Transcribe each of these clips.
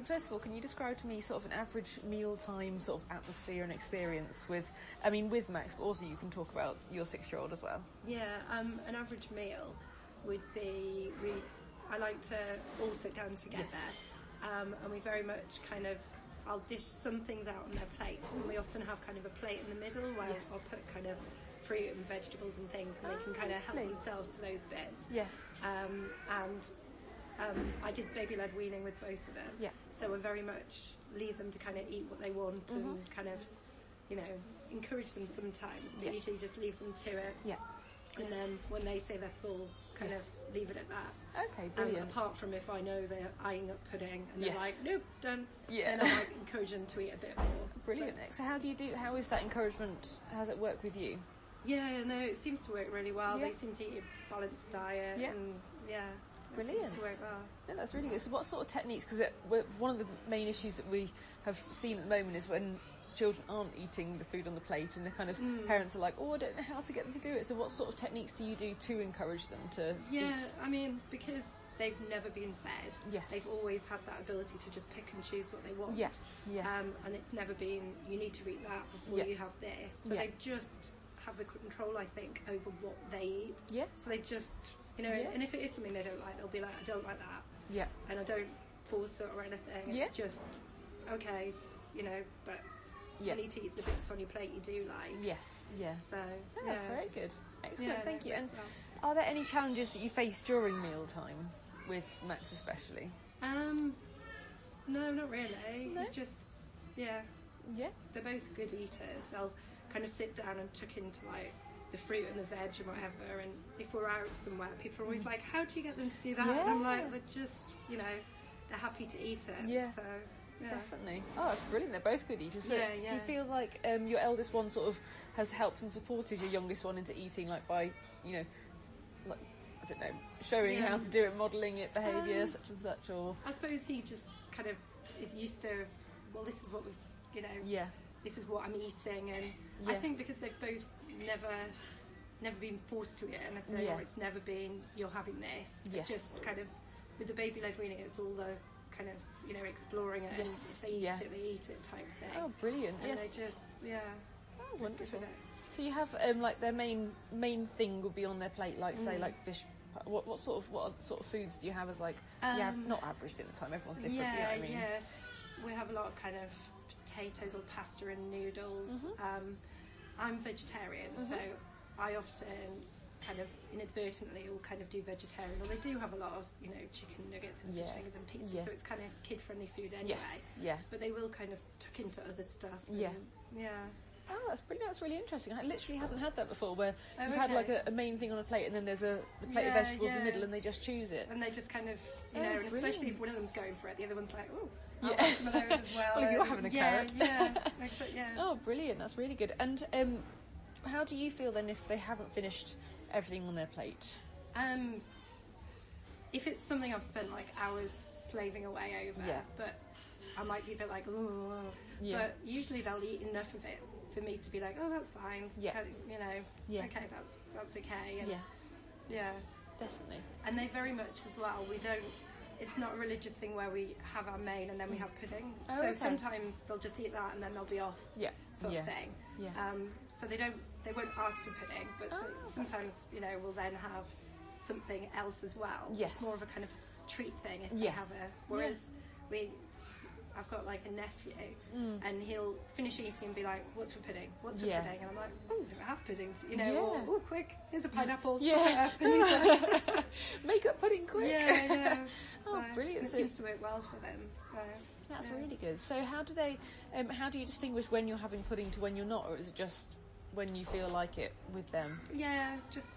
First of all, can you describe to me sort of an average mealtime sort of atmosphere and experience with Max, but also you can talk about your 6-year-old as well. Yeah, an average meal would be, I like to all sit down together, Yes. And we very much kind of, I'll dish some things out on their plates, and we often have kind of a plate in the middle where Yes. I'll put kind of fruit and vegetables and things, and they can kind of help lovely. themselves to those bits. Yeah. I did baby-led weaning with both of them. Yeah. So I very much leave them to kind of eat what they want and kind of, encourage them sometimes, but Yeah. usually just leave them to it. Yeah. And then when they say they're full, kind Yes. of leave it at that. Okay, brilliant. Apart from if I know they're eyeing up pudding and they're Yes. like, nope, done. Yeah. Then I might encourage them to eat a bit more. Brilliant. So how is that encouragement, how does it work with you? Yeah, no, it seems to work really well. Yeah. They seem to eat a balanced diet. Yeah. And it Brilliant. seems to work well. No, that's really good. So what sort of techniques, because one of the main issues that we have seen at the moment is when children aren't eating the food on the plate and the kind of parents are like, I don't know how to get them to do it. So what sort of techniques do you do to encourage them to Yeah, eat? I mean, because they've never been fed. Yes. They've always had that ability to just pick and choose what they want. Yeah, yeah. And it's never been, you need to eat that before Yeah. you have this. So Yeah. they just have the control, I think, over what they eat. Yeah. So they just, Yeah. and if it is something they don't like, they'll be like, I don't like that. Yeah. And I don't force it or anything. Yeah. It's just, okay, but Yeah. you need to eat the bits on your plate you do like. Yes, yeah. So, No, that's very good. Excellent, Yeah, thank you. no, And that's well. are there any challenges that you face during mealtime with Max especially? No, not really. No? Just, yeah, Yeah. they're both good eaters. They'll kind of sit down and tuck into like the fruit and the veg and whatever. And if we're out somewhere, people are always like, how do you get them to do that? And I'm Yeah. like, they're just, they're happy to eat it. Yeah. So, yeah. Definitely. Oh, that's brilliant. They're both good eaters. So Yeah, do you yeah. feel like your eldest one sort of has helped and supported your youngest one into eating, like by, like, I don't know, showing Yeah. how to do it, modelling it, behaviour, such and such, or... I suppose he just kind of is used to, well, this is what we've, Yeah. this is what I'm eating. And Yeah. I think because they've both never been forced to eat anything, Yeah. or it's never been, you're having this. Yes. It just kind of, with the baby-led weaning, it's all the kind of, exploring it. And Yes. if they eat Yeah. it, they eat it type thing. Oh, brilliant. And Yes. they just, Oh, wonderful. with it. So you have, like, their main thing would be on their plate, like, say, like fish... What sort of foods do you have as, like, not average dinner time, everyone's different, you know what I mean? Yeah. We have a lot of kind of potatoes or pasta and noodles. Mm-hmm. I'm vegetarian, so I often kind of inadvertently will kind of do vegetarian. Or they do have a lot of, chicken nuggets and fish Yeah. fingers and pizza, Yeah. so it's kind of kid-friendly food anyway. Yes, yeah. But they will kind of tuck into other stuff. Yeah. Yeah. Oh, that's brilliant. That's really interesting. I literally haven't had that before, where Oh, you've had okay. like a main thing on a plate, and then there's the plate of Yeah, vegetables in the yeah. middle, and they just choose it. And they just kind of, Oh, and especially brilliant. if one of them's going for it, the other one's like, oh, I'll Yeah. have some of those as well. Well, if you're And having a carrot. Yeah. Oh, brilliant. That's really good. And how do you feel then if they haven't finished everything on their plate? If it's something I've spent like hours slaving away over, Yeah. but I might be a bit like, oh, Yeah. but usually they'll eat enough of it for me to be like, oh, that's fine. Yeah. Yeah. Okay, that's okay. And Yeah, yeah. definitely. And they very much as well, it's not a religious thing where we have our main and then we have pudding. Oh, so okay. sometimes they'll just eat that and then they'll be off. Yeah. Sort Yeah. of thing. Yeah. So they won't ask for pudding, but sometimes, we'll then have something else as well. Yes. It's more of a kind of treat thing if Yeah. they have whereas I've got like a nephew and he'll finish eating and be like, what's for pudding? What's for Yeah. pudding? And I'm like, oh, do I have pudding? Yeah. Or, oh, quick, here's a pineapple. Yeah. chop it up. And he's like, Make up pudding quick. yeah. Oh, brilliant. And it So- seems to work well for them. So That's yeah. really good. So how do you distinguish when you're having pudding to when you're not, or is it just when you feel like it with them? Yeah, just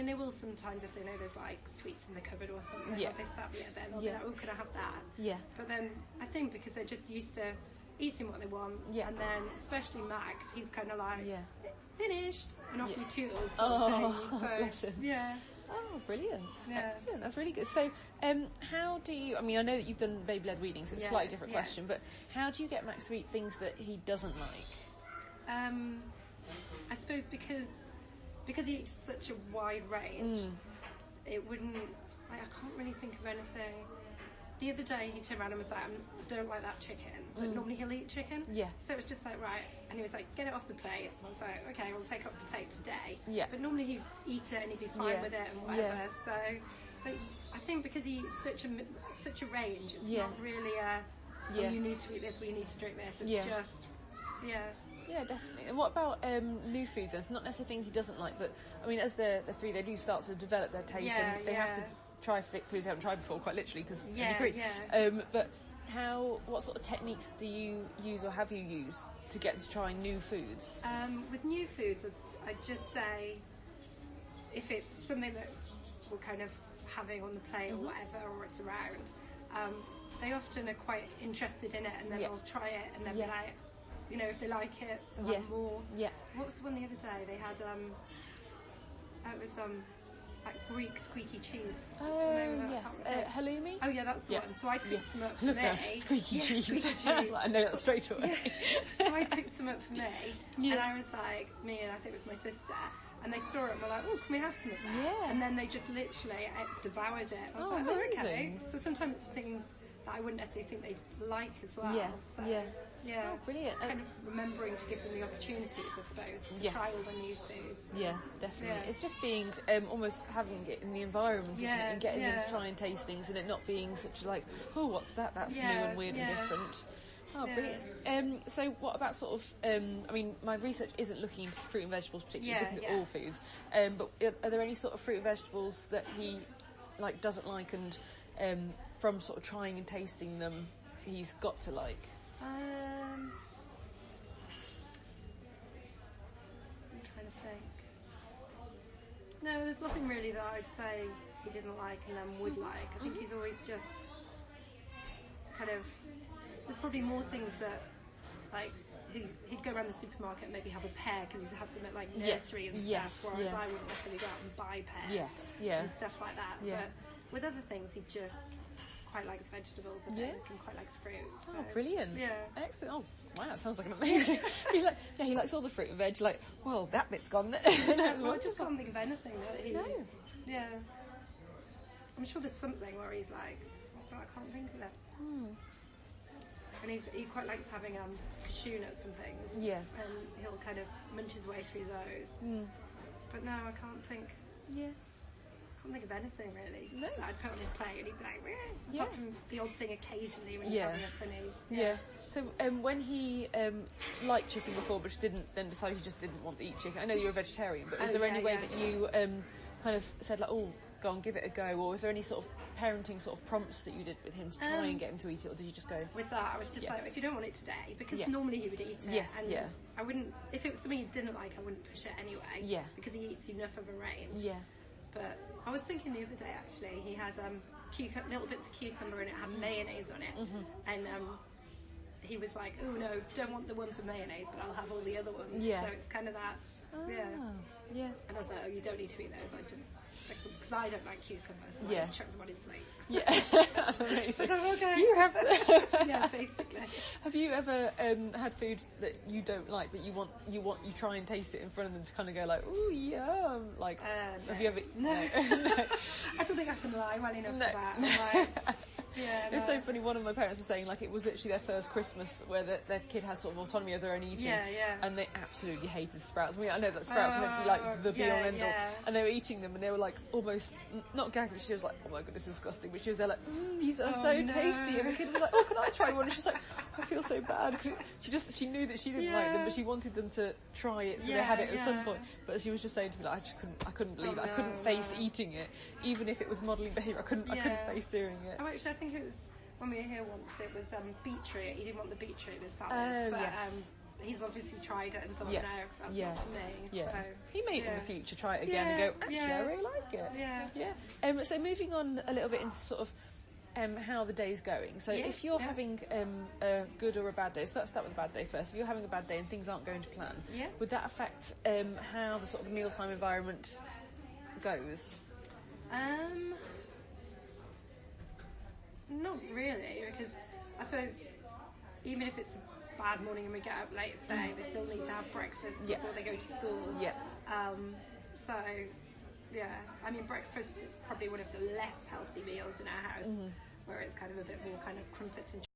they will sometimes if they know there's like sweets in the cupboard or something. Yeah. Or this, that, the other. They'll Yeah. be like, oh, could I have that? Yeah. But then I think because they're just used to eating what they want, Yeah. and then especially Max, he's kind of like, Yeah. finished, and off Yeah. you toodles. Sort Oh, of thing. So, bless him. yeah. Oh, brilliant. Yeah. Excellent. That's really good. So, how do you, I know that you've done baby-led weaning, so it's a Yeah, slightly different yeah. question, but how do you get Max to eat things that he doesn't like? I suppose because he eats such a wide range, it wouldn't. I can't really think of anything the other day he turned around and was like, I don't like that chicken, but normally he'll eat chicken. Yeah. So it was just like, right, and he was like, get it off the plate. I was like, okay, we'll take it off the plate today. Yeah. But normally he'd eat it and he'd be fine with it and whatever. Yeah. So, but I think because he eats such a range, it's Yeah. not really oh, you need to eat this or you need to drink this. It's just, Yeah, definitely. And what about new foods? It's not necessarily things he doesn't like, but I mean, as they're three, they do start to develop their taste, and they have to try foods they haven't tried before, quite literally, because they're three. But what sort of techniques do you use or have you used to get them to try new foods? With new foods, I'd just say if it's something that we're kind of having on the plate or whatever, or it's around, they often are quite interested in it, and then they'll try it and then be like, you know, if they like it, they'll have more. Yeah. What was the one the other day? They had it was like Greek squeaky cheese. What's the name of that? Yes, halloumi. Oh yeah, that's the one. So I picked them up for me. Squeaky cheese. Squeaky cheese. I know that straight away. So I picked them up for me, and I was like, me and I think it was my sister, and they saw it and were like, oh, can we have some of that? Yeah. And then they just literally devoured it. I was like, amazing. oh, okay. So sometimes it's things that I wouldn't necessarily think they'd like as well. Yeah, So, yeah. Oh, brilliant. It's kind of remembering to give them the opportunities, I suppose, to try all the new foods. Yeah, definitely. Yeah. It's just being almost having it in the environment, isn't it? And getting them to try and taste things, and it not being such like, oh, what's that? That's new and weird and different. Oh, brilliant. So what about sort of, I mean, my research isn't looking into fruit and vegetables particularly, it's looking at all foods, but are there any sort of fruit and vegetables that he doesn't like, and from sort of trying and tasting them, he's got to like? I'm trying to think. No, there's nothing really that I'd say he didn't like and then would like. I think he's always just kind of... There's probably more things that, like, he'd go around the supermarket and maybe have a pear because he's had them at, like, nursery and stuff, whereas I wouldn't necessarily go out and buy pears and stuff like that. But with other things, he just quite likes vegetables, I think, and quite likes fruit. So. Oh, brilliant. Yeah. Excellent. Oh, wow, that sounds like an amazing... he likes all the fruit and veg, like, well, that bit's gone. Well, I just can't think of anything that he... No. Yeah. I'm sure there's something where he's like, but I can't think of it. And he quite likes having cashew nuts and things. Yeah. And he'll kind of munch his way through those. But no, I can't think. Yeah. I can't think of anything really that I'd put on his plate and he'd be like, meh. Apart from the odd thing occasionally when you're having a funny. Yeah. So when he liked chicken before but decided he just didn't want to eat chicken, I know you're a vegetarian, but is there any way that you kind of said like, oh, go on, give it a go, or was there any sort of parenting sort of prompts that you did with him to try and get him to eat it, or did you just go? With that, I was just like, if you don't want it today, because normally he would eat it. Yes, and I wouldn't, if it was something he didn't like, I wouldn't push it anyway. Yeah. Because he eats enough of a range. Yeah. But I was thinking the other day actually, he had little bits of cucumber and it had mayonnaise on it, and he was like, oh no, don't want the ones with mayonnaise, but I'll have all the other ones. Yeah. So it's kind of that. Yeah. And I was like, oh, you don't need to eat those. I just stick them because I don't like cucumber, so I chuck them on his plate. Yeah, that's amazing. So okay. You have yeah, basically. Have you ever had food that you don't like, but you try and taste it in front of them to kind of go like, ooh, yum? Like, no. have you ever? No. No. I don't think I can lie well enough for that. I'm like, It's so funny. One of my parents was saying like it was literally their first Christmas where their kid had sort of autonomy of their own eating, and they absolutely hated sprouts. I mean, I know that sprouts are meant to be like the be all end all, and they were eating them and they were like almost not gagging. But she was like, oh my goodness, disgusting. But she was there like, these are so tasty. And the kid was like, oh, can I try one? And she was like, I feel so bad because she knew that she didn't like them, but she wanted them to try it, so they had it at some point. But she was just saying to me like, I couldn't believe it. I couldn't face eating it, even if it was modelling behaviour. I couldn't face doing it. Oh, actually, I think it was when we were here once. It was beetroot. He didn't want the beetroot in his salad, but he's obviously tried it and thought, no, that's not for me. Yeah. So, he may in the future try it again and go, actually, I really like it. Yeah. So moving on a little bit into sort of how the day's going. So if you're having a good or a bad day, so let's start with a bad day first. If you're having a bad day and things aren't going to plan, would that affect how the sort of mealtime environment goes? Not really, because I suppose even if it's a bad morning and we get up late, say, they still need to have breakfast before they go to school. Yeah. So, yeah, I mean, breakfast is probably one of the less healthy meals in our house. where it's kind of a bit more kind of crumpets and